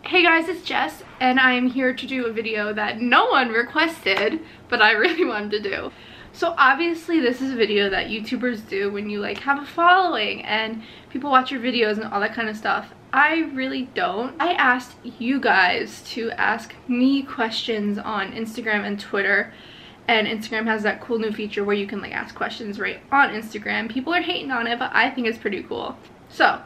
Hey guys, it's Jess, and I'm here to do a video that no one requested, but I really wanted to do. So obviously this is a video that YouTubers do when you like have a following and people watch your videos and all that kind of stuff. I really don't. I asked you guys to ask me questions on Instagram and Twitter, and Instagram has that cool new feature where you can like ask questions right on Instagram. People are hating on it, but I think it's pretty cool. So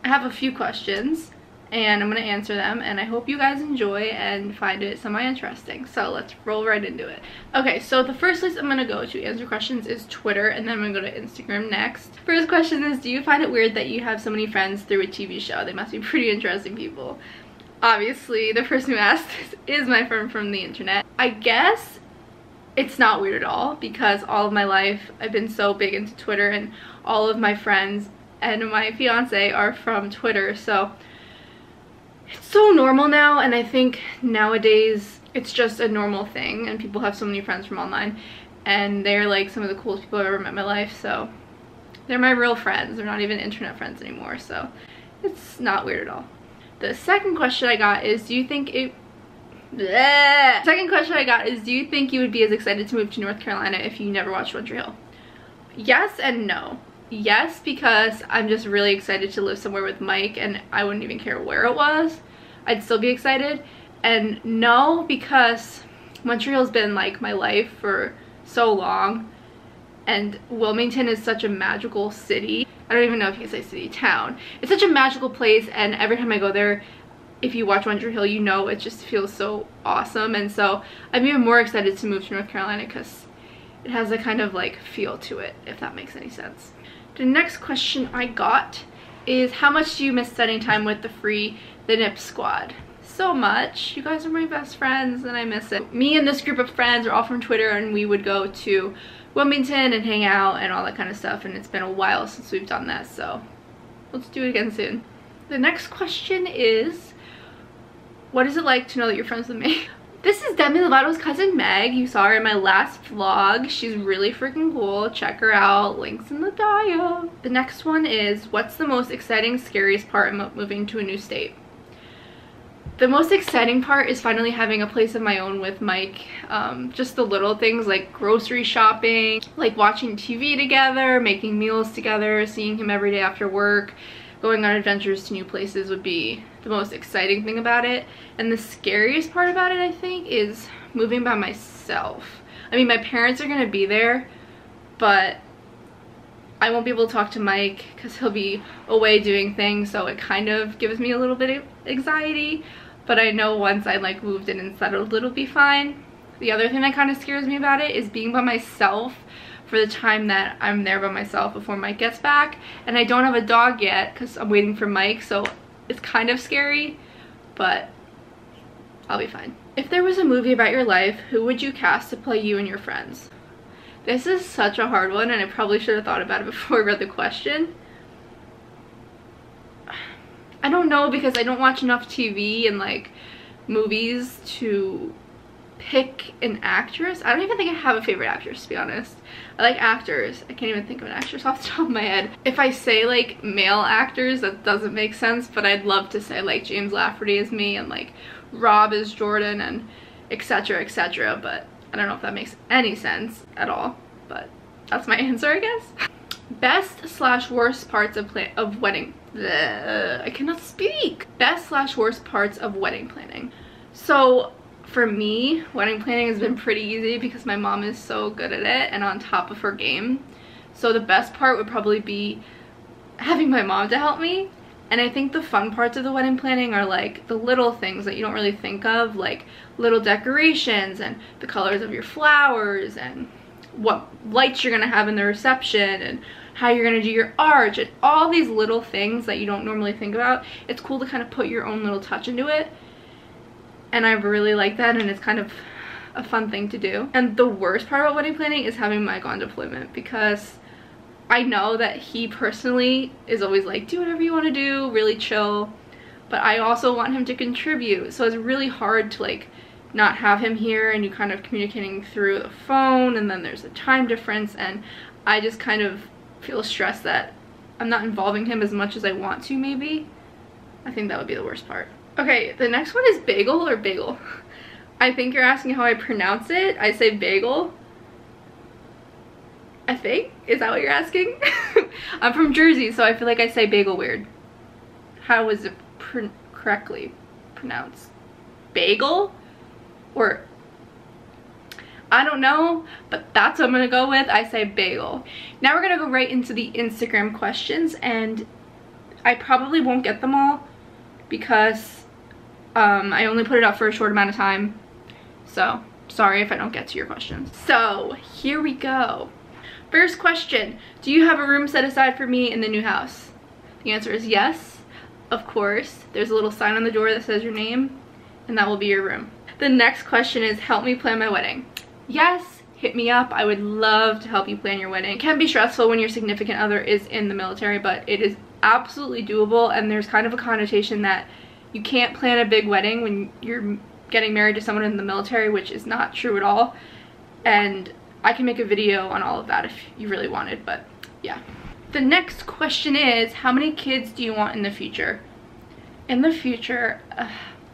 I have a few questions and I'm gonna answer them, and I hope you guys enjoy and find it semi-interesting. So let's roll right into it. Okay, so the first place I'm gonna go to answer questions is Twitter, and then I'm gonna go to Instagram next. First question is, do you find it weird that you have so many friends through a TV show? They must be pretty interesting people. Obviously, the person who asked this is my friend from the internet. I guess it's not weird at all, because all of my life I've been so big into Twitter, and all of my friends and my fiance are from Twitter, so it's so normal now. And I think nowadays it's just a normal thing, and people have so many friends from online, and they're like some of the coolest people I've ever met in my life, so they're my real friends. They're not even internet friends anymore, so it's not weird at all. The second question I got is, do you think you would be as excited to move to North Carolina if you never watched One Tree Hill? Yes and no. Yes, because I'm just really excited to live somewhere with Mike, and I wouldn't even care where it was. I'd still be excited. And no, because Montreal's been like my life for so long, and Wilmington is such a magical city. I don't even know if you can say city, town. It's such a magical place, and every time I go there, if you watch One Tree Hill, you know it just feels so awesome. And so I'm even more excited to move to North Carolina because it has a kind of like feel to it, if that makes any sense. The next question I got is, how much do you miss spending time with the Nip Squad? So much. You guys are my best friends and I miss it. Me and this group of friends are all from Twitter, and we would go to Wilmington and hang out and all that kind of stuff, and it's been a while since we've done that, so let's do it again soon. The next question is, what is it like to know that you're friends with me? This is Demi Lovato's cousin Meg. You saw her in my last vlog. She's really freaking cool. Check her out. Links in the bio. The next one is, what's the most exciting, scariest part about moving to a new state? The most exciting part is finally having a place of my own with Mike. Just the little things like grocery shopping, like watching TV together, making meals together, seeing him every day after work, going on adventures to new places would be the most exciting thing about it. And the scariest part about it, I think, is moving by myself. I mean, my parents are gonna be there, but I won't be able to talk to Mike because he'll be away doing things, so it kind of gives me a little bit of anxiety. But I know once I like moved in and settled, it'll be fine. The other thing that kind of scares me about it is being by myself for the time that I'm there by myself before Mike gets back. And I don't have a dog yet because I'm waiting for Mike, so it's kind of scary, but I'll be fine. If there was a movie about your life, who would you cast to play you and your friends? This is such a hard one, and I probably should have thought about it before I read the question. I don't know, because I don't watch enough TV and like movies to pick an actress. I don't even think I have a favorite actress, to be honest. I like actors. I can't even think of an actress off the top of my head. If I say like male actors, that doesn't make sense, but I'd love to say like James Lafferty is me and like Rob is Jordan and etc, etc, but I don't know if that makes any sense at all, but that's my answer, I guess. Best/worst parts of wedding. I cannot speak. Best/worst parts of wedding planning. So for me, wedding planning has been pretty easy because my mom is so good at it and on top of her game. So the best part would probably be having my mom to help me. And I think the fun parts of the wedding planning are like the little things that you don't really think of, like little decorations and the colors of your flowers and what lights you're gonna have in the reception and how you're gonna do your arch and all these little things that you don't normally think about. It's cool to kind of put your own little touch into it. And I really like that, and it's kind of a fun thing to do. And the worst part about wedding planning is having Mike on deployment, because I know that he personally is always like, do whatever you want to do, really chill, but I also want him to contribute. So it's really hard to like not have him here, and you kind of communicating through the phone, and then there's a time difference, and I just kind of feel stressed that I'm not involving him as much as I want to, maybe. I think that would be the worst part. Okay, the next one is bagel or bagel. I think you're asking how I pronounce it. I say bagel. I think? Is that what you're asking? I'm from Jersey, so I feel like I say bagel weird. How is it correctly pronounced? Bagel? Or I don't know, but that's what I'm gonna go with. I say bagel. Now we're gonna go right into the Instagram questions, and I probably won't get them all because I only put it up for a short amount of time. So sorry if I don't get to your questions. So here we go. First question, do you have a room set aside for me in the new house? The answer is yes, of course. There's a little sign on the door that says your name, and that will be your room. The next question is, help me plan my wedding. Yes, hit me up. I would love to help you plan your wedding. It can be stressful when your significant other is in the military, but it is absolutely doable, and there's kind of a connotation that you can't plan a big wedding when you're getting married to someone in the military, which is not true at all. And I can make a video on all of that if you really wanted, but yeah. The next question is, how many kids do you want in the future? In the future,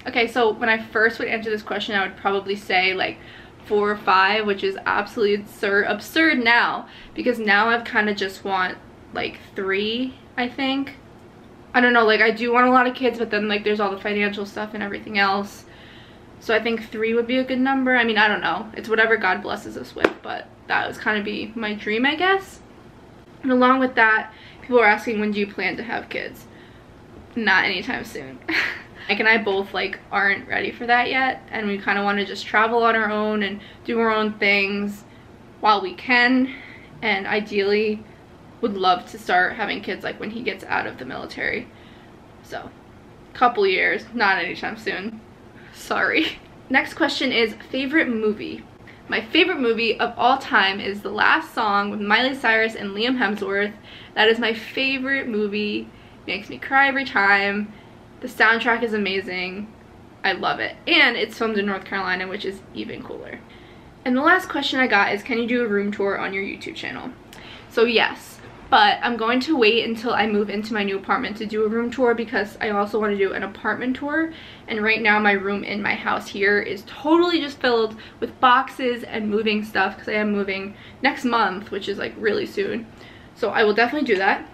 okay, so when I first would answer this question, I would probably say like 4 or 5, which is absolutely absurd now, because now I've kind of just want like 3, I think. I don't know, like I do want a lot of kids, but then like there's all the financial stuff and everything else. So I think 3 would be a good number. I mean, I don't know. It's whatever God blesses us with, but that would kind of be my dream, I guess. And along with that, people are asking, when do you plan to have kids? Not anytime soon. Mike and I both like aren't ready for that yet, and we kind of want to just travel on our own and do our own things while we can, and ideally would love to start having kids like when he gets out of the military. So, couple years, not anytime soon. Sorry. Next question is favorite movie. My favorite movie of all time is The Last Song with Miley Cyrus and Liam Hemsworth. That is my favorite movie. Makes me cry every time. The soundtrack is amazing. I love it. And it's filmed in North Carolina, which is even cooler. And the last question I got is, can you do a room tour on your YouTube channel? So yes. But I'm going to wait until I move into my new apartment to do a room tour, because I also want to do an apartment tour. And right now my room in my house here is totally just filled with boxes and moving stuff, because I am moving next month, which is like really soon. So I will definitely do that.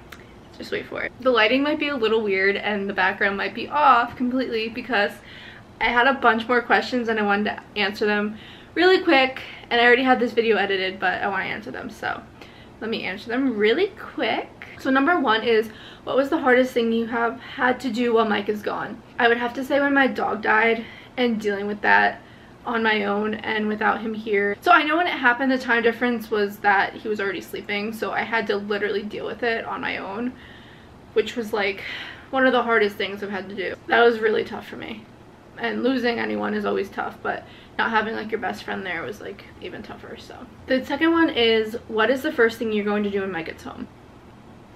Just wait for it. The lighting might be a little weird and the background might be off completely, because I had a bunch more questions and I wanted to answer them really quick, and I already had this video edited, but I want to answer them, so let me answer them really quick. So number 1 is, what was the hardest thing you have had to do while Mike is gone? I would have to say when my dog died, and dealing with that on my own and without him here. So I know when it happened, the time difference was that he was already sleeping, so I had to literally deal with it on my own, which was like one of the hardest things I've had to do. That was really tough for me. And losing anyone is always tough, but not having like your best friend there was like even tougher. So the second one is, what is the first thing you're going to do when Mike gets home?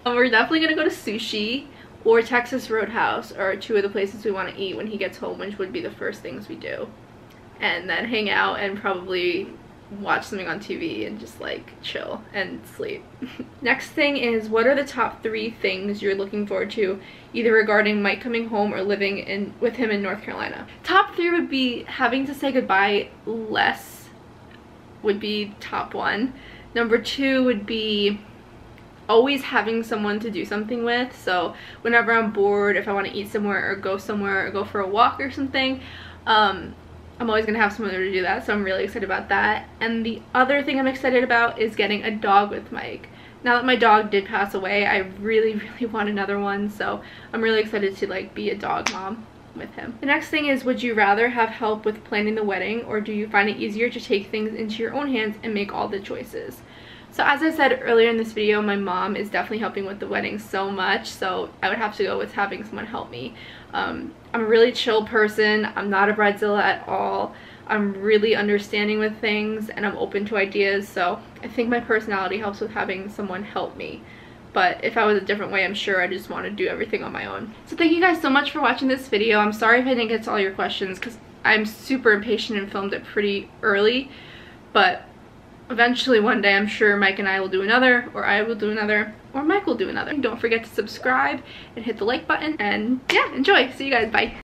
We're definitely gonna go to sushi or Texas Roadhouse, are 2 of the places we want to eat when he gets home, which would be the first things we do. And then hang out and probably watch something on TV and just like chill and sleep. Next thing is, what are the top 3 things you're looking forward to, either regarding Mike coming home or living with him in North Carolina? Top 3 would be having to say goodbye less, would be top 1. Number 2 would be always having someone to do something with. So whenever I'm bored, if I want to eat somewhere or go somewhere or go for a walk or something, I'm always gonna have someone there to do that, so I'm really excited about that. And the other thing I'm excited about is getting a dog with Mike. Now that my dog did pass away, I really want another one, so I'm really excited to like be a dog mom with him. The next thing is, would you rather have help with planning the wedding, or do you find it easier to take things into your own hands and make all the choices? So as I said earlier in this video, my mom is definitely helping with the wedding so much, so I would have to go with having someone help me. I'm a really chill person. I'm not a bridezilla at all. I'm really understanding with things, and I'm open to ideas, so I think my personality helps with having someone help me. But if I was a different way, I'm sure I just want to do everything on my own. So thank you guys so much for watching this video. I'm sorry if I didn't get to all your questions, because I'm super impatient and filmed it pretty early, but eventually one day I'm sure Mike and I will do another, or I will do another, or Mike will do another. Don't forget to subscribe and hit the like button, and yeah, enjoy. See you guys, bye.